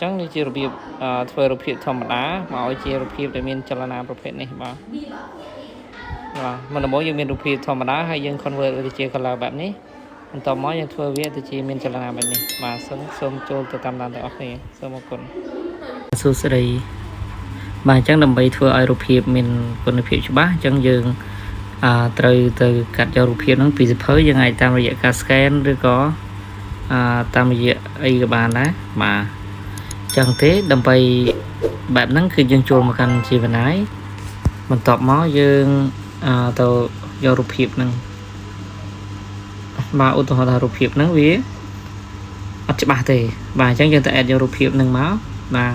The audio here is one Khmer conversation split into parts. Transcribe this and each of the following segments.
ចឹងនេះជារបៀបធ្វើរូបភាពធម្មតាមកឲ្យជារូបភាពដែលមានចលនាប្រភេទនេះបាទមុនដំបូងយើងមានរូបភាពធម្មតាហើយយើង convert វាទៅជា color បែបនេះបន្ទាប់មកយើងធ្វើវាទៅជាមានចលនាបែបនេះបាទសូមចូលទៅតាមដានទាំងអស់គ្នាសូមអរគុណសួស្តីបាទអញ្ចឹងដើម្បីធ្វើឲ្យរូបភាពមានគុណភាពច្បាស់អញ្ចឹងយើងត្រូវទៅកាត់យករូបភាពហ្នឹងពីសៀវភៅយើងអាចតាមរយៈការ scan ឬក៏តាមរយៈអីក៏បានដែរបាទចឹងទេដើម្បីបែបហ្នឹងគឺយើងចូលមកកាន់ជីវនាយបន្ទាប់មកយើងទៅយករូបភាពហ្នឹងបាទឧទាហរណ៍ថារូបភាពហ្នឹងវាអត់ច្បាស់ទេបាទអញ្ចឹងយើងទៅ add យករូបភាពហ្នឹងមកបាទ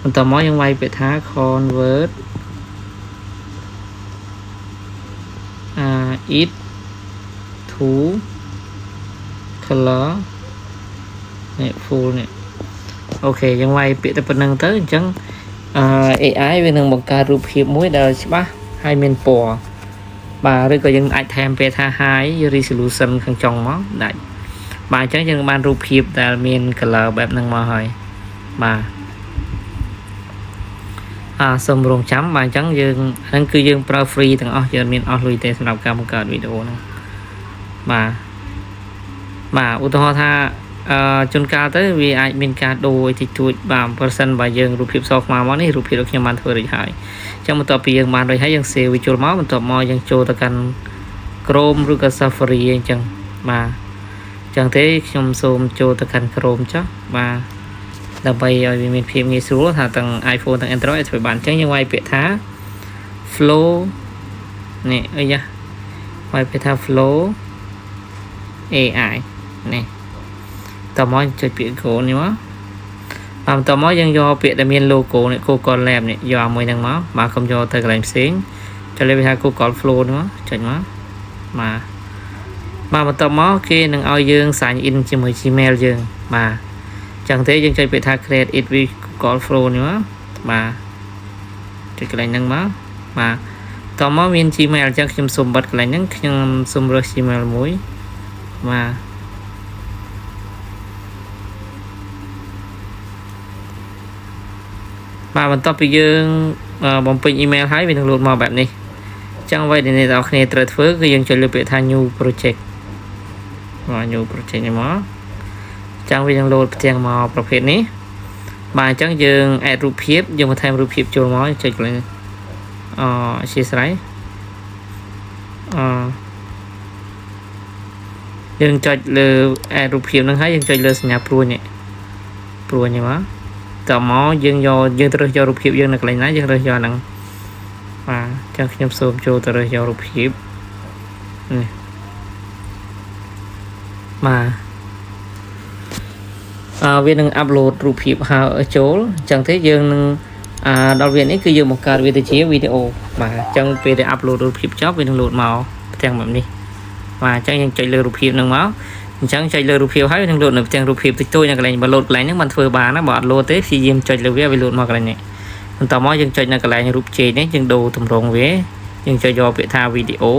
បន្ទាប់មកយើងវាយពាក្យថា convert it to color នេះ full នេះអូខេយើងវាយពាក្យតែប៉ុណ្្នឹងទៅអញ្ចឹងAI វានឹងបង្កើតរូបភាពមួយដែលច្បាស់ហើយមានពណ៌បាទឬក៏យើងអាចថែមពាក្យថា high resolution ខាងចុងមកដាច់បាទអញ្ចឹងយើងបានរូបភាពដែលមាន color បែបហ្នឹងមកហើយបាទសូមរងចាំបាទអញ្ចឹងយើងហ្នឹងគឺយើងប្រើ free ទាំងអស់យើងមានអស់លុយទេសម្រាប់ការបង្កើតវីដេអូហ្នឹងបាទឧទាហរណ៍ថាជួនកាលទៅវាអាចមានការដូរតិចតួចបាទប្រសិនបើយើងរូបភាពសខ្មៅមកនេះរូបភាពរបស់ខ្ញុំបានធ្វើរួចហើយអញ្ចឹងបន្ទាប់ពីយើងបានរួចហើយយើង save វាចូលមកបន្ទាប់មកយើងចូលទៅកាន់ Chrome ឬក៏ Safari អញ្ចឹងបាទអញ្ចឹងទេខ្ញុំសូមចូលទៅកាន់ Chrome ចុះបាទដើម្បីឲ្យវាមានភាពងាយស្រួលថាទាំង iPhone ទាំង Android ធ្វើបានអញ្ចឹងយើងវាយពាក្យថា flow នេះអីយ៉ាវាយពាក្យថា flow AI នេះតមកចុចពាក្យ Go នេះមកបន្ទាប់មកយើងយកពាក្យដែលមាន logo នេះ Google Lab នេះយកមួយហ្នឹងមកបាទកុំយកទៅកន្លែងផ្សេងចុចលេខថា Google Flow នេះមកចុចមកបាទបន្ទាប់មកគេនឹងឲ្យយើង sign in ជាមួយ Gmail យើងបាទអញ្ចឹងទេយើងចុចពាក្យថា create it with Google Flow នេះមកបាទចុចកន្លែងហ្នឹងមកបាទតមកមាន Gmail អញ្ចឹងខ្ញុំសូមបិទកន្លែងហ្នឹងខ្ញុំសូមរើស Gmail មួយបាទបន្ទាប់ពីយើងបំពេញ email ហើយវានឹងលោតមកបែបនេះអញ្ចឹងអ្វីដែលអ្នកនរគ្នាត្រូវធ្វើគឺយើងចុចលើពាក្យថា new project បាទ new project នេះមកអញ្ចឹងវានឹងលោតផ្ទាំងមកប្រភេទនេះបាទអញ្ចឹងយើង add រូបភាពយើងបន្ថែមរូបភាពចូលមកចុចកន្លែងអធិស្ឋានយើងចុចលើ add រូបភាពហ្នឹងហើយយើងចុចលើសញ្ញាព្រួយនេះមកតមកយើងត្រូវរើសយករូបភាពយើងនៅកន្លែងណាយើងរើសយកហ្នឹងបាទអញ្ចឹងខ្ញុំសូមចូលទៅរើសយករូបភាពនេះបាទវានឹងអាប់ឡូតរូបភាពហើយចូលអញ្ចឹងទេយើងនឹងដល់វានេះគឺយើងបង្កើតវាទៅជាវីដេអូបាទអញ្ចឹងពេលដែលអាប់ឡូតរូបភាពចប់វានឹងលោតមកផ្ទាំងបែបនេះបាទអញ្ចឹងយើងចុចលើរូបភាពហ្នឹងមកអញ្ចឹងចុចលើរូបភាពហើយនឹងលោតនៅផ្ទាំងរូបភាពតិចតួចនៅកន្លែងបើលោតកន្លែងហ្នឹងมันធ្វើបានណាបើអត់លោតទេព្យាយាមចុចលើវាលោតមកកន្លែងនេះបន្តមកយើងចុចនៅកន្លែងរូបជេកនេះយើងដូរទម្រង់វាយើងចុចយកពាក្យថាវីដេអូ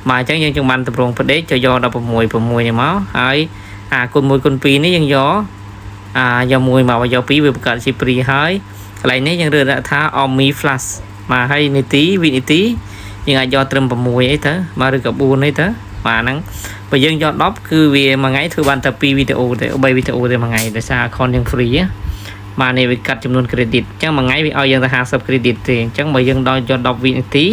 បាទអញ្ចឹងយើងចង់បានទម្រង់ប្រដេកចុចយក16នេះមកហើយគុណ1គុណ2នេះយើងយកយក1មកយក2វាបង្កើតជាព្រីហើយកន្លែងនេះយើងរើសដាក់ថា Omni Flash បាទហើយវិនាទីយើងអាចយកត្រឹម6អីទៅបាទឬក៏4អីទៅបាទហ្នឹងបើយើងយក10គឺវាមួយថ្ងៃធ្វើបានតែ2វីដេអូទេ3វីដេអូទេមួយថ្ងៃដោយសារ account យើង free បាទនេះវាកាត់ចំនួន credit អញ្ចឹងមួយថ្ងៃវាឲ្យយើងទៅ50 credit ទេអញ្ចឹងបើយើងដល់យក10វិនាទី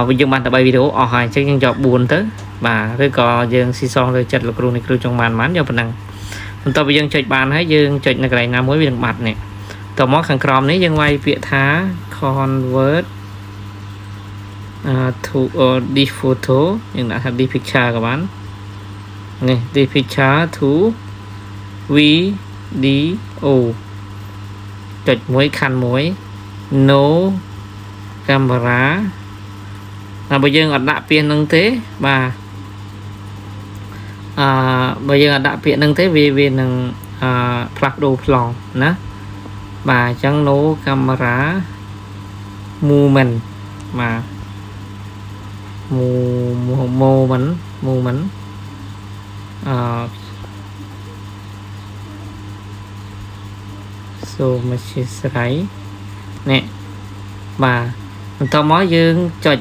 វាយើងបានតែ3វីដេអូអស់ហើយអញ្ចឹងយើងយក4ទៅបាទឬក៏យើងស៊ីសងលើចិត្តលោកគ្រូនេះគ្រូចង់បានយកប៉ុណ្ណឹងបន្ទាប់ពីយើងចុចបានហើយយើងចុចនៅកន្លែងណាមួយវានឹងបាត់នេះតមកខាងក្រោមនេះយើងវាយពាក្យថា convert to this photo យើងដាក់ថា this picture ក៏បាននេះ this picture to video ចុចមួយខណ្ឌមួយ no camera បើយើងអត់ដាក់ពាក្យហ្នឹងទេបាទបើយើងអត់ដាក់ពាក្យហ្នឹងទេវានឹងផ្លាស់ប្ដូរប្លង់ណាបាទអញ្ចឹង no camera movement បាទ movement số mà chia sẻ nè bà tao mới dương cho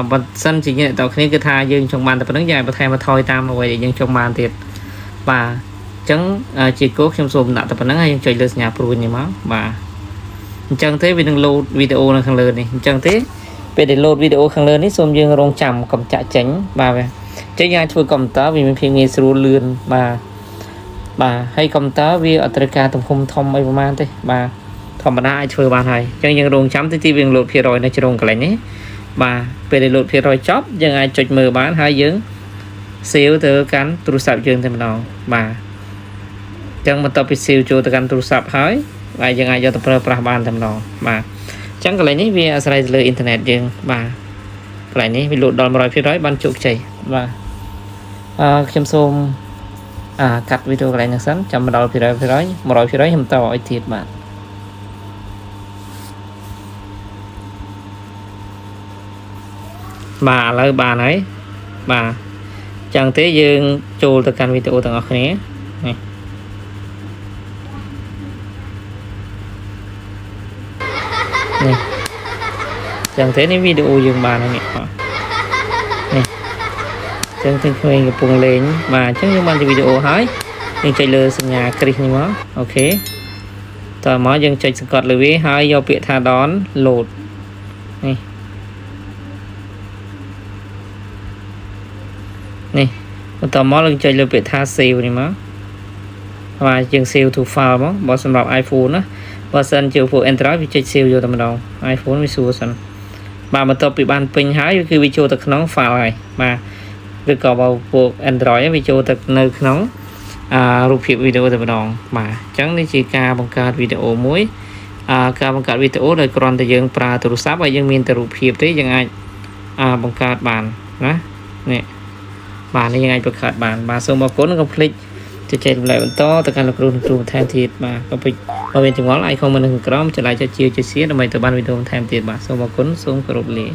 bật sân chỉ nhận tàu khi cái thai dương trong bàn tập đứng dài và thay mà thôi tam mà vậy dương trong bàn thiệt bà chẳng chỉ cố xem zoom đã tập nắng hay chơi lên nhà pro này máu bà chẳng thế vì đừng load video là khang lớn này chẳng thế về để load video khang lớn ấy zoom dương rong chầm cầm chạ tránh bà về chơi nhà chơi cầm tá vì mình phiền nghe sưu lươn bà hay cầm tá vì ở tất cả tầm không thông ấy mà thế bà thầm bà ai chơi bàn này chẳng những rong chấm thì viên load phía rồi nó chơi rong cái này bà về để load phía rồi chop chẳng ai chụp mờ bán hai dưỡng xíu từ cắn tu sạp dương thêm nào bà chẳng mà tập siêu cho từ cắn tu sạp hỏi và chẳng ai cho tập ra bàn thêm nào bà chẳng cái này vì sai lệch internet dương bà cái này vì load đòn rồi phía đó ban chụp chạy và xem xôm cắt video cái này là sẵn chậm đầu phía đó một rồi phía đó em tao ở thiệt bạn bà lời bà nói bà chẳng thế dương chô từ căn video tầng học này này chẳng thế này video dương bà này nè chẳng thế mình cùng lên mà chắc như bạn thì video hỏi nhưng chạy lừa sang nhà click như đó ok tao mới dừng chạy cọt lừa với hai do bị tha đón lột này nè tao mới lần chạy lừa bị tha siêu này mà và dừng siêu thủ phao đó bỏ sản phẩm iPhone á và sân chiều phụ Android vì chạy siêu vô tầm đầu iPhone với xua sân mà tao bị ban pin hái khi video thật nóng phao này mà việc có vào cuộc Android video thật nơi nóng rụp hiệu video từ đòn mà chẳng đi chỉ ca bằng cả video muối ca bằng cả video đời còn từ dương pra từ sáp và dương miền từ rụp hiệu thế chẳng ai bằng cả bàn nè bàn này ai bật khát bàn bà xong mà cố nó complete thì chạy lại vẫn to tất cả là luôn thêm thiệt mà có bị mà bên chúng nó lại không mình đừng có trở lại cho chiều cho xía là mày từ ban video thêm thiệt bà xong mà cuốn xuống cái rụp lì